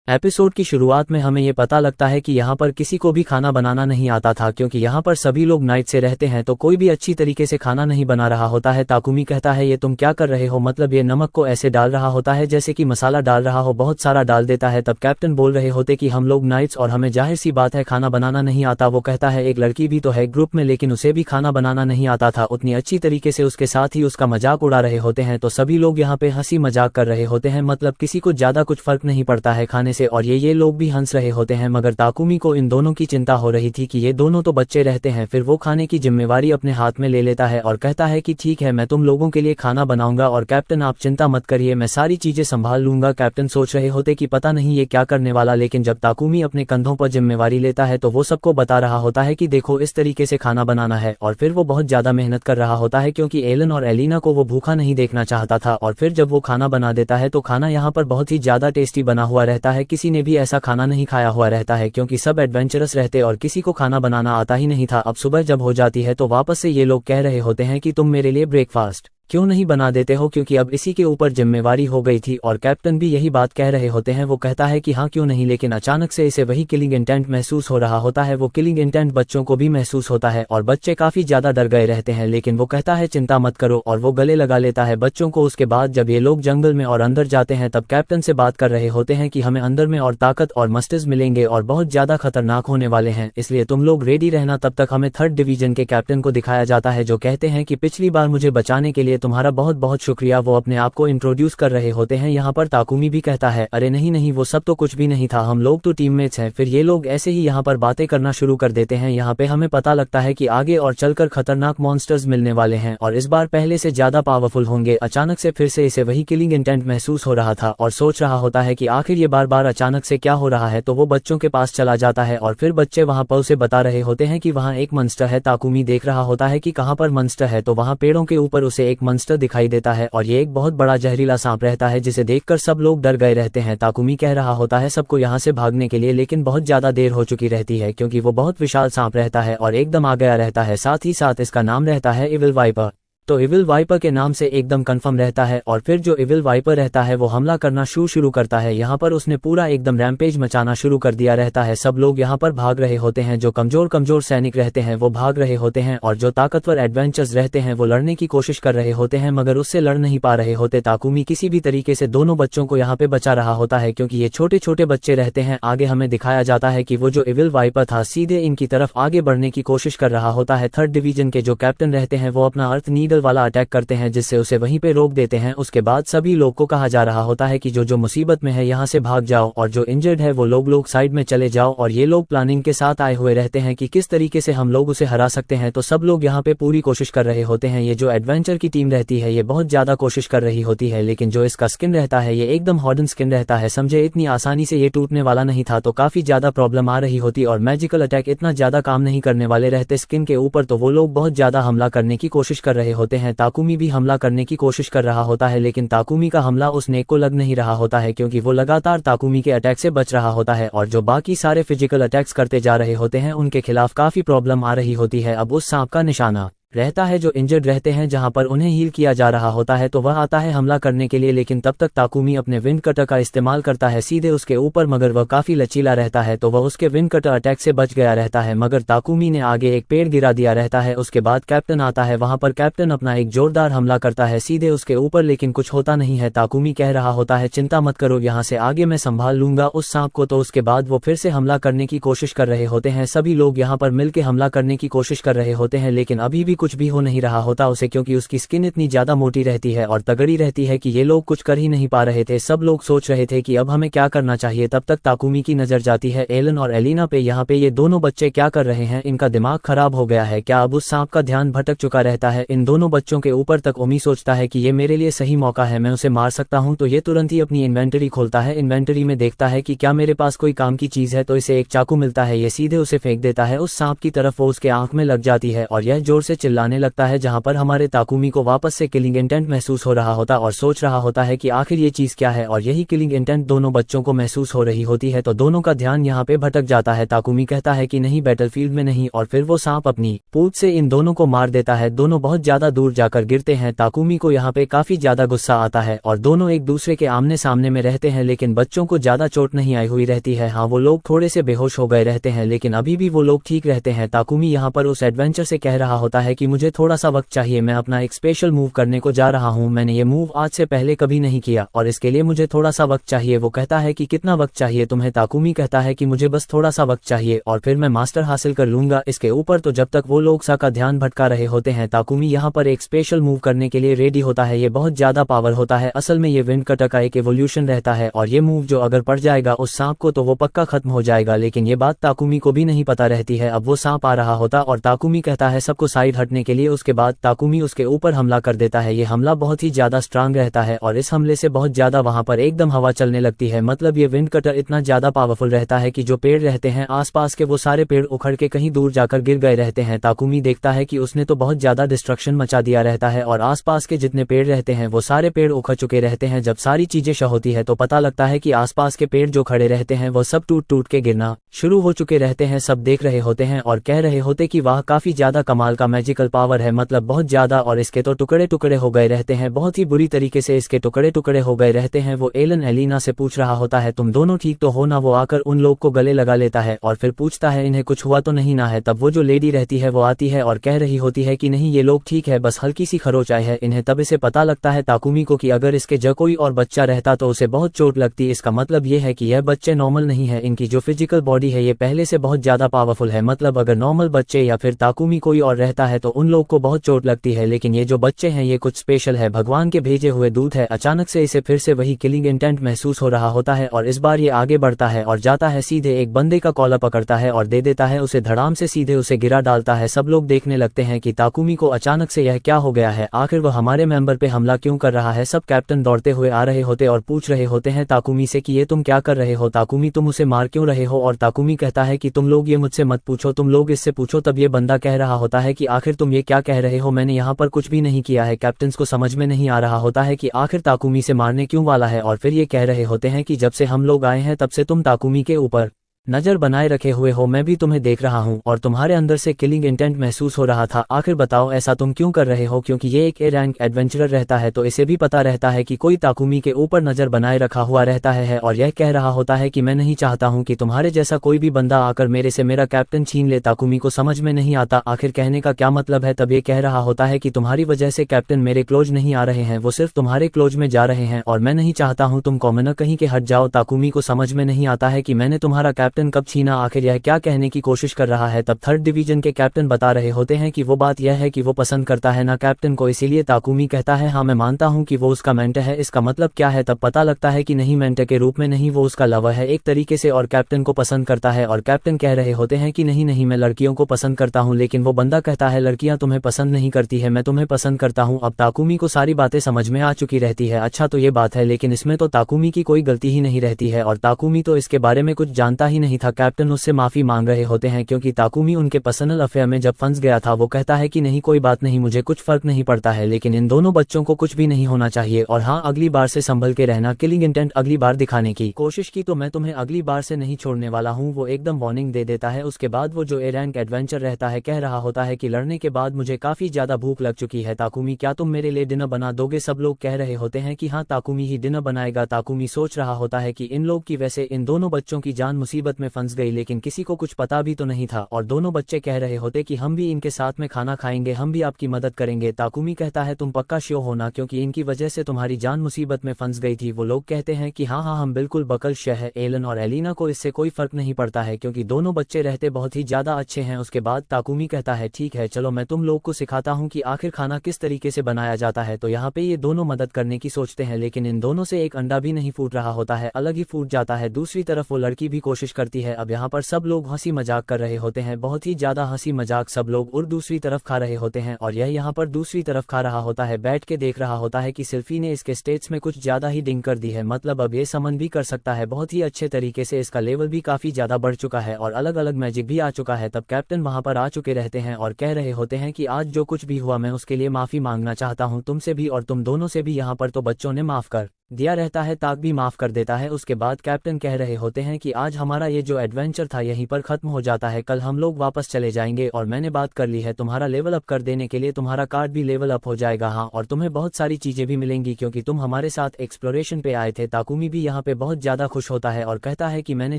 Episode की शुरुआत में हमें ये पता लगता है कि यहाँ पर किसी को भी खाना बनाना नहीं आता था, क्योंकि यहाँ पर सभी लोग नाइट से रहते हैं तो कोई भी अच्छी तरीके से खाना नहीं बना रहा होता है। ताकुमी कहता है ये तुम क्या कर रहे हो, मतलब ये नमक को ऐसे डाल रहा होता है जैसे कि मसाला डाल रहा हो, बहुत सारा डाल देता है। तब कैप्टन बोल रहे होते कि हम लोग नाइट्स और हमें जाहिर सी बात है खाना बनाना नहीं आता। वो कहता है एक लड़की भी तो है ग्रुप में, लेकिन उसे भी खाना बनाना नहीं आता था उतनी अच्छी तरीके से, उसके साथ ही उसका मजाक उड़ा रहे होते हैं। तो सभी लोग यहाँ पे हंसी मजाक कर रहे होते हैं, मतलब किसी को ज्यादा कुछ फर्क नहीं पड़ता है खाने से, और ये लोग भी हंस रहे होते हैं। मगर ताकुमी को इन दोनों की चिंता हो रही थी कि ये दोनों तो बच्चे रहते हैं। फिर वो खाने की जिम्मेवारी अपने हाथ में ले लेता है और कहता है कि ठीक है मैं तुम लोगों के लिए खाना बनाऊंगा और कैप्टन आप चिंता मत करिए, मैं सारी चीजें संभाल लूंगा। कैप्टन सोच रहे होते कि पता नहीं ये क्या करने वाला, लेकिन जब ताकुमी अपने कंधों पर जिम्मेवारी लेता है तो वो सबको बता रहा होता है कि देखो इस तरीके से खाना बनाना है। और फिर वो बहुत ज्यादा मेहनत कर रहा होता है क्योंकि एलन और एलिना को वो भूखा नहीं देखना चाहता था। और फिर जब वो खाना बना देता है तो खाना यहाँ पर बहुत ही ज्यादा टेस्टी बना हुआ रहता है, किसी ने भी ऐसा खाना नहीं खाया हुआ रहता है क्योंकि सब एडवेंचरस रहते और किसी को खाना बनाना आता ही नहीं था। अब सुबह जब हो जाती है तो वापस से ये लोग कह रहे होते हैं कि तुम मेरे लिए ब्रेकफास्ट क्यों नहीं बना देते हो, क्योंकि अब इसी के ऊपर जिम्मेवारी हो गई थी। और कैप्टन भी यही बात कह रहे होते हैं, वो कहता है कि हाँ क्यों नहीं, लेकिन अचानक से इसे वही किलिंग इंटेंट महसूस हो रहा होता है। वो किलिंग इंटेंट बच्चों को भी महसूस होता है और बच्चे काफी ज्यादा डर गए रहते हैं, लेकिन वो कहता है चिंता मत करो और वो गले लगा लेता है बच्चों को। उसके बाद जब ये लोग जंगल में और अंदर जाते हैं तब कैप्टन से बात कर रहे होते हैं कि हमें अंदर में और ताकत और मस्टिस मिलेंगे और बहुत ज्यादा खतरनाक होने वाले हैं, इसलिए तुम लोग रेडी रहना। तब तक हमें 3rd डिवीजन के कैप्टन को दिखाया जाता है जो कहते हैं कि पिछली बार मुझे बचाने के लिए तुम्हारा बहुत बहुत शुक्रिया। वो अपने आप को इंट्रोड्यूस कर रहे होते हैं। यहाँ पर ताकुमी भी कहता है अरे नहीं नहीं वो सब तो कुछ भी नहीं था, हम लोग तो टीममेट्स हैं। फिर ये लोग ऐसे ही यहाँ पर बातें करना शुरू कर देते हैं। यहाँ पे हमें पता लगता है कि आगे और चलकर खतरनाक मॉन्स्टर्स मिलने वाले हैं और इस बार पहले से ज्यादा पावरफुल होंगे। अचानक से फिर से इसे वही किलिंग इंटेंट महसूस हो रहा था और सोच रहा होता है कि आखिर ये बार बार अचानक से क्या हो रहा है। तो वो बच्चों के पास चला जाता है और फिर बच्चे वहाँ पर उसे बता रहे होते हैं कि वहाँ एक मंस्टर है। ताकुमी देख रहा होता है कि कहाँ पर मंस्टर है, तो वहाँ पेड़ों के ऊपर उसे एक मंस्टर दिखाई देता है और ये एक बहुत बड़ा जहरीला सांप रहता है जिसे देखकर सब लोग डर गए रहते हैं। ताकुमी कह रहा होता है सबको यहाँ से भागने के लिए, लेकिन बहुत ज्यादा देर हो चुकी रहती है क्योंकि वो बहुत विशाल सांप रहता है और एकदम आ गया रहता है। साथ ही साथ इसका नाम रहता है इविल वाइपर, तो इविल वाइपर के नाम से एकदम कंफर्म रहता है। और फिर जो इविल वाइपर रहता है वो हमला करना शुरू करता है। यहाँ पर उसने पूरा एकदम रैम्पेज मचाना शुरू कर दिया रहता है। सब लोग यहाँ पर भाग रहे होते हैं, जो कमजोर सैनिक रहते हैं वो भाग रहे होते हैं और जो ताकतवर एडवेंचर्स रहते हैं वो लड़ने की कोशिश कर रहे होते हैं मगर उससे लड़ नहीं पा रहे होते। ताकुमी किसी भी तरीके से दोनों बच्चों को यहाँ पे बचा रहा होता है क्योंकि ये छोटे छोटे बच्चे रहते हैं। आगे हमें दिखाया जाता है कि वो जो इविल वाइपर था सीधे इनकी तरफ आगे बढ़ने की कोशिश कर रहा होता है। 3rd डिवीजन के जो कैप्टन रहते हैं वो अपना अर्थ नीडल वाला अटैक करते हैं जिससे उसे वहीं पे रोक देते हैं। उसके बाद सभी लोग को कहा जा रहा होता है कि जो मुसीबत में है यहाँ से भाग जाओ और जो इंजर्ड है वो लोग साइड में चले जाओ। और ये लोग प्लानिंग के साथ आए हुए रहते हैं कि किस तरीके से हम लोग उसे हरा सकते हैं। तो सब लोग यहाँ पे पूरी कोशिश कर रहे होते हैं। ये जो एडवेंचर की टीम रहती है ये बहुत ज्यादा कोशिश कर रही होती है, लेकिन जो इसका स्किन रहता है ये एकदम हार्डन स्किन रहता है, समझे इतनी आसानी से ये टूटने वाला नहीं था। तो काफी ज्यादा प्रॉब्लम आ रही होती और मैजिकल अटैक इतना ज्यादा काम नहीं करने वाले रहते स्किन के ऊपर, तो वो लोग बहुत ज्यादा हमला करने की कोशिश कर रहे होते हैं। ताकुमी भी हमला करने की कोशिश कर रहा होता है, लेकिन ताकुमी का हमला उस नेक को लग नहीं रहा होता है क्योंकि वो लगातार ताकुमी के अटैक से बच रहा होता है और जो बाकी सारे फिजिकल अटैक्स करते जा रहे होते हैं उनके खिलाफ काफी प्रॉब्लम आ रही होती है। अब उस सांप का निशाना रहता है जो इंजर्ड रहते हैं जहां पर उन्हें हील किया जा रहा होता है, तो वह आता है हमला करने के लिए, लेकिन तब तक ताकुमी अपने विंड कटर का इस्तेमाल करता है सीधे उसके ऊपर, मगर वह काफी लचीला रहता है तो वह उसके विंड कटर अटैक से बच गया रहता है। मगर ताकुमी ने आगे एक पेड़ गिरा दिया रहता है। उसके बाद कैप्टन आता है, वहां पर कैप्टन अपना एक जोरदार हमला करता है सीधे उसके ऊपर, लेकिन कुछ होता नहीं है। ताकुमी कह रहा होता है चिंता मत करो, यहाँ से आगे मैं संभाल लूंगा उस सांप को। तो उसके बाद वो फिर से हमला करने की कोशिश कर रहे होते हैं। सभी लोग यहाँ पर मिलकर हमला करने की कोशिश कर रहे होते हैं, लेकिन अभी भी कुछ भी हो नहीं रहा होता उसे, क्योंकि उसकी स्किन इतनी ज्यादा मोटी रहती है और तगड़ी रहती है कि ये लोग कुछ कर ही नहीं पा रहे थे। सब लोग सोच रहे थे कि अब हमें क्या करना चाहिए। तब तक ताकुमी की नजर जाती है एलन और एलिना पे। यहाँ पे ये दोनों बच्चे क्या कर रहे हैं, इनका दिमाग खराब हो गया है क्या? अब उस सांप का ध्यान भटक चुका रहता है इन दोनों बच्चों के ऊपर तक। ओमी सोचता है कि ये मेरे लिए सही मौका है, मैं उसे मार सकता हूँ। तो ये तुरंत ही अपनी इन्वेंटरी खोलता है, इन्वेंटरी में देखता है कि क्या मेरे पास कोई काम की चीज है, तो इसे एक चाकू मिलता है। ये सीधे उसे फेंक देता है उस सांप की तरफ, वो उसके आंख में लग जाती है और यह जोर से चिल्ला चिल्लाने लगता है, जहाँ पर हमारे ताकुमी को वापस से किलिंग इंटेंट महसूस हो रहा होता और सोच रहा होता है कि आखिर ये चीज क्या है, और यही किलिंग इंटेंट दोनों बच्चों को महसूस हो रही होती है। तो दोनों का ध्यान यहाँ पे भटक जाता है। ताकुमी कहता है कि नहीं, बैटलफील्ड में नहीं, और फिर वो सांप अपनी पूंछ से इन दोनों को मार देता है। दोनों बहुत ज्यादा दूर जाकर गिरते हैं। ताकुमी को यहाँ पे काफी ज्यादा गुस्सा आता है और दोनों एक दूसरे के आमने सामने में रहते हैं, लेकिन बच्चों को ज्यादा चोट नहीं आई हुई रहती है। हाँ, वो लोग थोड़े से बेहोश हो गए रहते हैं, लेकिन अभी भी वो लोग ठीक रहते हैं। ताकुमी यहाँ पर उस एडवेंचर से कह रहा होता है कि मुझे थोड़ा सा वक्त चाहिए, मैं अपना एक स्पेशल मूव करने को जा रहा हूँ। मैंने ये मूव आज से पहले कभी नहीं किया और इसके लिए मुझे थोड़ा सा वक्त चाहिए। वो कहता है कि कितना वक्त चाहिए तुम्हें? ताकुमी कहता है कि मुझे बस थोड़ा सा वक्त चाहिए और फिर मैं मास्टर हासिल कर लूंगा इसके ऊपर। तो जब तक वो लोग सा का ध्यान भटका रहे होते हैं, ताकुमी यहाँ पर एक स्पेशल मूव करने के लिए रेडी होता है। ये बहुत ज्यादा पावर होता है। असल में ये विंड कटर का एक एवोल्यूशन रहता है और ये मूव जो अगर पड़ जाएगा उस सांप को तो वो पक्का खत्म हो जाएगा। लेकिन ये बात ताकुमी को भी नहीं पता रहती है। अब वो सांप आ रहा होता और ताकुमी कहता है सबको साइड हटने के लिए। उसके बाद ताकुमी उसके ऊपर हमला कर देता है। ये हमला बहुत ही ज्यादा स्ट्रांग रहता है और इस हमले से बहुत ज्यादा वहां पर एकदम हवा चलने लगती है। मतलब ये विंड कटर इतना ज्यादा पावरफुल रहता है कि जो पेड़ रहते हैं आसपास के वो सारे पेड़ उखड़ के कहीं दूर जाकर गिर गए रहते हैं। ताकुमी देखता है कि उसने तो बहुत ज्यादा डिस्ट्रक्शन मचा दिया रहता है और आसपास के जितने पेड़ रहते हैं वो सारे पेड़ उखड़ चुके रहते हैं। जब सारी चीजें शो होती है तो पता लगता है कि आसपास के पेड़ जो खड़े रहते हैं वो सब टूट टूट के गिरना शुरू हो चुके रहते हैं। सब देख रहे होते हैं और कह रहे होते कि वाह, काफी ज्यादा कमाल का मैजिकल पावर है, मतलब बहुत ज्यादा। और इसके तो टुकड़े टुकड़े हो गए रहते हैं, बहुत ही बुरी तरीके से इसके टुकड़े टुकड़े हो गए रहते हैं। वो एलन एलिना से पूछ रहा होता है तुम दोनों ठीक तो हो ना? वो आकर उन लोग को गले लगा लेता है और फिर पूछता है इन्हें कुछ हुआ तो नहीं ना है? तब वो जो लेडी रहती है वो आती है और कह रही होती है कि नहीं, ये लोग ठीक है, बस हल्की सी खरोच आई है इन्हें। तब इसे पता लगता है ताकुमी को कि अगर इसके जगह कोई और बच्चा रहता तो उसे बहुत चोट लगती। इसका मतलब ये है कि यह बच्चे नॉर्मल नहीं है, इनकी जो फिजिकल बॉडी है ये पहले से बहुत ज्यादा पावरफुल है। मतलब अगर नॉर्मल बच्चे या फिर ताकुमी कोई और रहता है तो उन लोग को बहुत चोट लगती है, लेकिन ये जो बच्चे हैं ये कुछ स्पेशल है, भगवान के भेजे हुए दूत है। अचानक से इसे फिर से वही किलिंग इंटेंट महसूस हो रहा होता है और इस बार ये आगे बढ़ता है और जाता है सीधे एक बंदे का कॉलर पकड़ता है और दे देता है उसे, धड़ाम से सीधे उसे गिरा डालता है। सब लोग देखने लगते हैं कि ताकुमी को अचानक से यह क्या हो गया है, आखिर वह हमारे मेंबर पे हमला क्यों कर रहा है। सब कैप्टन दौड़ते हुए आ रहे होते और पूछ रहे होते हैं ताकुमी से कि ये तुम क्या कर रहे हो ताकुमी, तुम उसे मार क्यों रहे हो? और ताकुमी कहता है कि तुम लोग ये मुझसे मत पूछो, तुम लोग इससे पूछो। तब ये बंदा कह रहा होता है कि आखिर तुम ये क्या कह रहे हो, मैंने यहाँ पर कुछ भी नहीं किया है। कैप्टन्स को समझ में नहीं आ रहा होता है कि आखिर ताकुमी से मारने क्यों वाला है और फिर ये कह रहे होते हैं कि जब से हम लोग आए हैं तब से तुम ताकुमी के ऊपर नजर बनाए रखे हुए हो, मैं भी तुम्हें देख रहा हूँ और तुम्हारे अंदर से किलिंग इंटेंट महसूस हो रहा था। आखिर बताओ ऐसा तुम क्यों कर रहे हो? क्योंकि ये एक ए रैंक एडवेंचरर रहता है तो इसे भी पता रहता है कि कोई ताकुमी के ऊपर नजर बनाए रखा हुआ रहता है और यह कह रहा होता है कि मैं नहीं चाहता हूँ कि तुम्हारे जैसा कोई भी बंदा आकर मेरे से मेरा कैप्टन छीन ले। ताकुमी को समझ में नहीं आता आखिर कहने का क्या मतलब है। तब ये कह रहा होता है कि तुम्हारी वजह से कैप्टन मेरे क्लोज नहीं आ रहे हैं, वो सिर्फ तुम्हारे क्लोज में जा रहे हैं और मैं नहीं चाहता हूँ तुम कॉमनर कहीं के हट जाओ। ताकुमी को समझ में नहीं आता है कि मैंने तुम्हारा कैप्टन कब छीना, आखिर यह क्या कहने की कोशिश कर रहा है। तब थर्ड डिवीजन के कैप्टन बता रहे होते हैं कि वो बात यह है कि वो पसंद करता है ना कैप्टन को, इसीलिए ताकुमी कहता है हाँ मैं मानता हूँ कि वो उसका मेंटर है। इसका मतलब क्या है? तब पता लगता है कि नहीं, मेंटर के रूप में नहीं, वो उसका लवर है एक तरीके से और कैप्टन को पसंद करता है। और कैप्टन कह रहे होते हैं कि नहीं नहीं, मैं लड़कियों को पसंद करता हूँ। लेकिन वो बंदा कहता है लड़कियां तुम्हें पसंद नहीं करती है, मैं तुम्हें पसंद करता हूँ। अब ताकुमी को सारी बातें समझ में आ चुकी रहती है। अच्छा तो ये बात है, लेकिन इसमें तो ताकुमी की कोई गलती ही नहीं रहती है और ताकुमी तो इसके बारे में कुछ जानता ही नहीं था। कैप्टन उससे माफी मांग रहे होते हैं क्योंकि ताकुमी उनके पर्सनल अफेयर में जब फंस गया था। वो कहता है कि नहीं कोई बात नहीं, मुझे कुछ फर्क नहीं पड़ता है, लेकिन इन दोनों बच्चों को कुछ भी नहीं होना चाहिए और हाँ अगली बार से संभल के रहना। किलिंग इंटेंट अगली बार दिखाने की कोशिश की तो मैं तुम्हें अगली बार से नहीं छोड़ने वाला हूँ, वो एकदम वार्निंग दे देता है। उसके बाद वो जो ए रैंक एडवेंचर रहता है कह रहा होता है कि लड़ने के बाद मुझे काफी ज्यादा भूख लग चुकी है ताकुमी, क्या तुम मेरे लिए डिनर बना दोगे? सब लोग कह रहे होते हैं कि हाँ ताकुमी ही डिनर बनाएगा। ताकुमी सोच रहा होता है कि इन लोग की वजह से इन दोनों बच्चों की जान मुसीबत में फंस गई, लेकिन किसी को कुछ पता भी तो नहीं था और दोनों बच्चे कह रहे होते कि हम भी इनके साथ में खाना खाएंगे, हम भी आपकी मदद करेंगे। ताकुमी कहता है तुम पक्का श्योर होना क्योंकि इनकी वजह से तुम्हारी जान मुसीबत में फंस गई थी। वो लोग कहते हैं कि हाँ हाँ हम बिल्कुल बकल श्योर है। एलन और एलिना को इससे कोई फर्क नहीं पड़ता है क्योंकि दोनों बच्चे रहते बहुत ही ज्यादा अच्छे हैं। उसके बाद ताकुमी कहता है ठीक है चलो मैं तुम लोग को सिखाता हूँ कि आखिर खाना किस तरीके से बनाया जाता है। तो यहाँ पे ये दोनों मदद करने की सोचते हैं, लेकिन इन दोनों से एक अंडा भी नहीं फूट रहा होता है, अलग ही फूट जाता है। दूसरी तरफ वो लड़की भी कोशिश कर करती है। अब यहाँ पर सब लोग हंसी मजाक कर रहे होते हैं, बहुत ही ज्यादा हंसी मजाक सब लोग, और दूसरी तरफ खा रहे होते हैं और यह यहाँ पर दूसरी तरफ खा रहा होता है, बैठ के देख रहा होता है कि सिल्फी ने इसके स्टेट्स में कुछ ज्यादा ही डिंग कर दी है, मतलब अब ये समन भी कर सकता है बहुत ही अच्छे तरीके से, इसका लेवल भी काफी ज्यादा बढ़ चुका है और अलग अलग मैजिक भी आ चुका है। तब कैप्टन वहां पर आ चुके रहते हैं और कह रहे होते हैं कि आज जो कुछ भी हुआ मैं उसके लिए माफी मांगना चाहता हूँ तुमसे भी और तुम दोनों से भी। यहाँ पर तो बच्चों ने माफ कर दिया रहता है, ताक भी माफ कर देता है। उसके बाद कैप्टन कह रहे होते हैं कि आज हमारा ये जो एडवेंचर था यहीं पर खत्म हो जाता है, कल हम लोग वापस चले जाएंगे और मैंने बात कर ली है तुम्हारा लेवल अप कर देने के लिए, तुम्हारा कार्ड भी लेवल अप हो जाएगा, हाँ, और तुम्हें बहुत सारी चीजें भी मिलेंगी क्योंकि तुम हमारे साथ एक्सप्लोरेशन पे आए थे। ताकुमी भी यहाँ पे बहुत ज्यादा खुश होता है और कहता है कि मैंने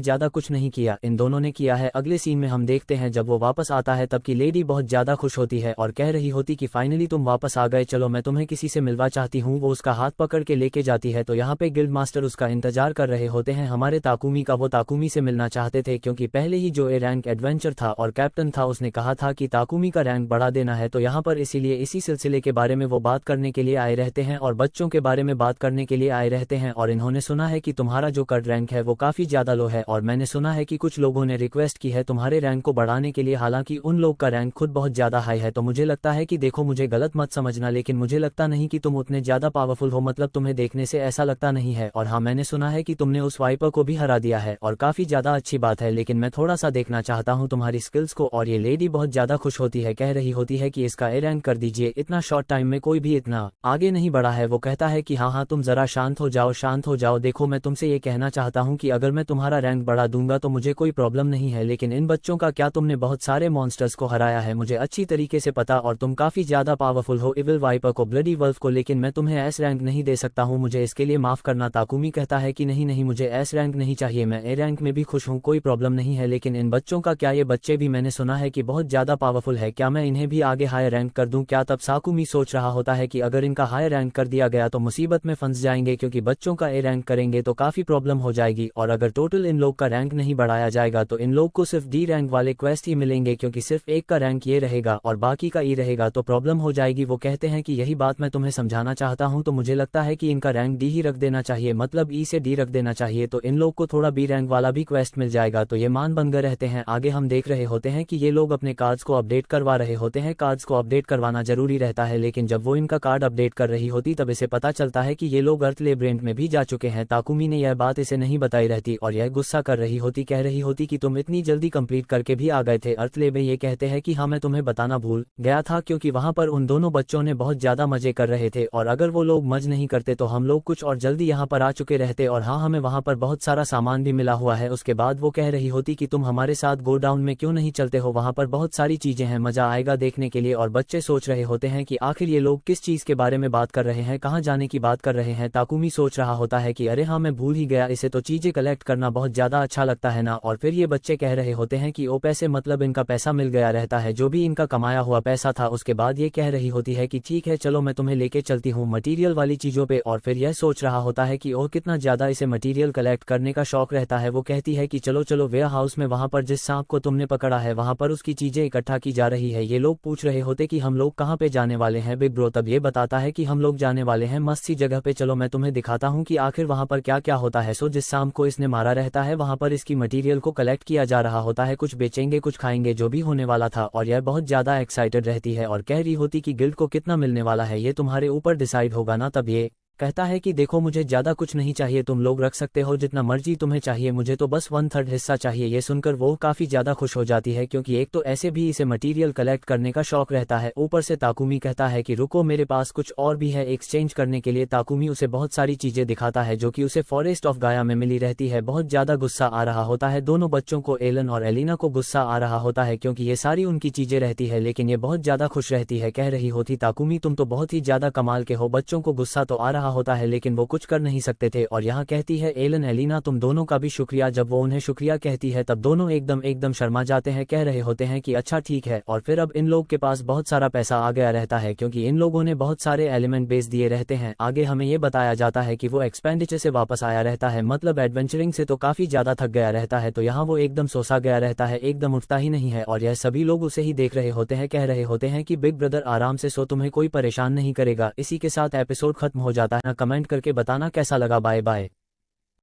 ज्यादा कुछ नहीं किया, इन दोनों ने किया है। अगले सीन में हम देखते हैं जब वो वापस आता है तब की लेडी बहुत ज्यादा खुश होती है और कह रही होती कि फाइनली तुम वापस आ गए, चलो मैं तुम्हें किसी से मिलवा चाहती हूँ। वो उसका हाथ पकड़ के लेके जाती है तो यहाँ पे गिल्ड मास्टर उसका इंतजार कर रहे होते हैं हमारे ताकुमी का। वो ताकुमी से मिलना चाहते थे क्योंकि पहले ही जो ए रैंक एडवेंचर था और कैप्टन था उसने कहा था कि ताकुमी का रैंक बढ़ा देना है, तो यहाँ पर इसीलिए इसी सिलसिले के बारे में वो बात करने के लिए आए रहते हैं और बच्चों के बारे में बात करने के लिए आए रहते हैं। और इन्होंने सुना है कि तुम्हारा जो कर्ड रैंक है वो काफी ज्यादा लो है और मैंने सुना है कि कुछ लोगों ने रिक्वेस्ट की है तुम्हारे रैंक को बढ़ाने के लिए, हालांकि उन लोग का रैंक खुद बहुत ज्यादा हाई है। तो मुझे लगता है कि देखो, मुझे गलत मत समझना, लेकिन मुझे लगता नहीं कि तुम उतने ज्यादा पावरफुल हो, मतलब तुम्हें देखने से ऐसा लगता नहीं है। और हाँ, मैंने सुना है कि तुमने उस वाइपर को भी हरा दिया है और काफी ज्यादा अच्छी बात है, लेकिन मैं थोड़ा सा देखना चाहता हूँ तुम्हारी स्किल्स को। और ये लेडी बहुत ज्यादा खुश होती है, कह रही होती है कि इसका ए रैंक कर दीजिए, इतना शॉर्ट टाइम में कोई भी इतना आगे नहीं बढ़ा है। वो कहता है कि हाँ हाँ तुम जरा शांत हो जाओ, शांत हो जाओ, देखो मैं तुमसे ये कहना चाहता हूँ कि अगर मैं तुम्हारा रैंक बढ़ा दूंगा तो मुझे कोई प्रॉब्लम नहीं है, लेकिन इन बच्चों का क्या, तुमने बहुत सारे मॉन्स्टर्स को हराया है मुझे अच्छी तरीके से पता, और तुम काफी ज्यादा पावरफुल हो इविल वाइपर को, ब्लडी वल्फ को, लेकिन मैं तुम्हें एस रैंक नहीं दे सकता हूँ, मुझे इसके लिए माफ करना। ताकुमी कहता है कि नहीं नहीं, मुझे एस रैंक नहीं चाहिए, मैं ए रैंक में भी खुश हूँ, कोई प्रॉब्लम नहीं है, लेकिन इन बच्चों का क्या, ये बच्चे भी मैंने सुना है कि बहुत ज्यादा पावरफुल है, क्या मैं इन्हें भी आगे हाई रैंक कर दूं क्या? तब ताकुमी सोच रहा होता है कि अगर इनका हाई रैंक कर दिया गया तो मुसीबत में फंस जाएंगे, क्योंकि बच्चों का ए रैंक करेंगे तो काफी प्रॉब्लम हो जाएगी, और अगर टोटल इन लोग का रैंक नहीं बढ़ाया जाएगा तो इन लोग को सिर्फ डी रैंक वाले क्वेस्ट ही मिलेंगे, क्योंकि सिर्फ एक का रैंक ये रहेगा और बाकी का ई रहेगा, तो प्रॉब्लम हो जाएगी। वो कहते हैं कि यही बात मैं तुम्हें समझाना चाहता हूँ, तो मुझे लगता है कि इनका रैंक डी ही रख देना चाहिए, मतलब ई से डी रख देना चाहिए, तो इन लोग को थोड़ा बी रैंक वाला भी क्वेस्ट मिल जाएगा। तो ये मान बन गए रहते हैं। आगे हम देख रहे होते हैं कि ये लोग अपने कार्ड्स को अपडेट करवा रहे होते हैं, कार्ड्स को अपडेट करवाना जरूरी रहता है, लेकिन जब वो इनका कार्ड अपडेट कर रही होती तब इसे पता चलता है कि ये लोग अर्थ लेब्रिंथ में भी जा चुके हैं। ताकुमी ने यह बात इसे नहीं बताई रहती और यह गुस्सा कर रही होती, कह रही होती कि तुम इतनी जल्दी कंप्लीट करके भी आ गए थे अर्थ लेब। ये कहते हैं कि हाँ मैं तुम्हें बताना भूल गया था, क्योंकि वहां पर उन दोनों बच्चों ने बहुत ज्यादा मजे कर रहे थे और अगर वो लोग मज नहीं करते तो हम लोग कुछ और जल्दी यहाँ पर आ चुके रहते, और हाँ हमें वहां पर बहुत सारा सामान भी मिला हुआ है। उसके बाद वो कह रही होती कि तुम हमारे साथ गो डाउन में क्यों नहीं चलते हो, वहां पर बहुत सारी चीजें हैं, मजा आएगा देखने के लिए। और बच्चे सोच रहे होते हैं कि आखिर ये लोग किस चीज के बारे में बात कर रहे हैं, कहाँ जाने की बात कर रहे हैं। ताकुमी सोच रहा होता है कि अरे हाँ मैं भूल ही गया, इसे तो चीजें कलेक्ट करना बहुत ज्यादा अच्छा लगता है ना। और फिर ये बच्चे कह रहे होते हैं कि ओ पैसे, मतलब इनका पैसा मिल गया रहता है, जो भी इनका कमाया हुआ पैसा था। उसके बाद ये कह रही होती है कि ठीक है चलो मैं तुम्हें लेके चलती हूँ मटीरियल वाली चीजों पे। और फिर यह सोच रहा होता है कि और कितना ज्यादा इसे मटीरियल कलेक्ट करने का शौक रहता है। वो कहती है कि चलो चलो वेयर हाउस में, वहां पर जिस सांप को तुमने पकड़ा है वहां पर उसकी चीजें इकट्ठा की जा रही है। ये लोग पूछ रहे होते कि हम लोग कहाँ पे जाने वाले हैं बिग ब्रो, तब ये बताता है कि हम लोग जाने वाले हैं मस्त सी जगह पे, चलो मैं तुम्हें दिखाता हूँ कि आखिर वहां पर क्या क्या होता है। सो जिस सांप को इसने मारा रहता है वहां पर इसकी मटीरियल को कलेक्ट किया जा रहा होता है, कुछ बेचेंगे कुछ खाएंगे, जो भी होने वाला था। और यह बहुत ज्यादा एक्साइटेड रहती है और कह रही होती कि गिल्ड को कितना मिलने वाला है ये तुम्हारे ऊपर डिसाइड होगा ना। तब ये कहता है कि देखो मुझे ज्यादा कुछ नहीं चाहिए, तुम लोग रख सकते हो जितना मर्जी तुम्हें चाहिए, मुझे तो बस 1/3 हिस्सा चाहिए। ये सुनकर वो काफी ज्यादा खुश हो जाती है, क्योंकि एक तो ऐसे भी इसे मटेरियल कलेक्ट करने का शौक रहता है, ऊपर से ताकुमी कहता है कि रुको मेरे पास कुछ और भी है एक्सचेंज करने के लिए। ताकुमी उसे बहुत सारी चीजें दिखाता है जो कि उसे फॉरेस्ट ऑफ गाया में मिली रहती है। बहुत ज्यादा गुस्सा आ रहा होता है दोनों बच्चों को, एलन और एलिना को गुस्सा आ रहा होता है क्योंकि ये सारी उनकी चीजें रहती है, लेकिन ये बहुत ज्यादा खुश रहती है। कह रही होती ताकुमी तुम तो बहुत ही ज्यादा कमाल के हो, बच्चों को गुस्सा तो आ रहा होता है लेकिन वो कुछ कर नहीं सकते थे। और यहाँ कहती है एलन एलिना तुम दोनों का भी शुक्रिया। जब वो उन्हें शुक्रिया कहती है तब दोनों एकदम शर्मा जाते हैं, कह रहे होते हैं कि अच्छा ठीक है। और फिर अब इन लोग के पास बहुत सारा पैसा आ गया रहता है क्योंकि इन लोगों ने बहुत सारे एलिमेंट बेच दिए रहते हैं। आगे हमें ये बताया जाता है कि वो एक्सपेंडिचर से वापस आया रहता है, मतलब एडवेंचरिंग से तो काफी ज्यादा थक गया रहता है, तो यहाँ वो एकदम सोसा गया रहता है, एकदम उठता ही नहीं है। और यह सभी लोग उसे ही देख रहे होते हैं, कह रहे होते हैं कि बिग ब्रदर आराम से सो, तुम्हें कोई परेशान नहीं करेगा। इसी के साथ एपिसोड खत्म हो जाता है। कमेंट करके बताना कैसा लगा। Bye bye.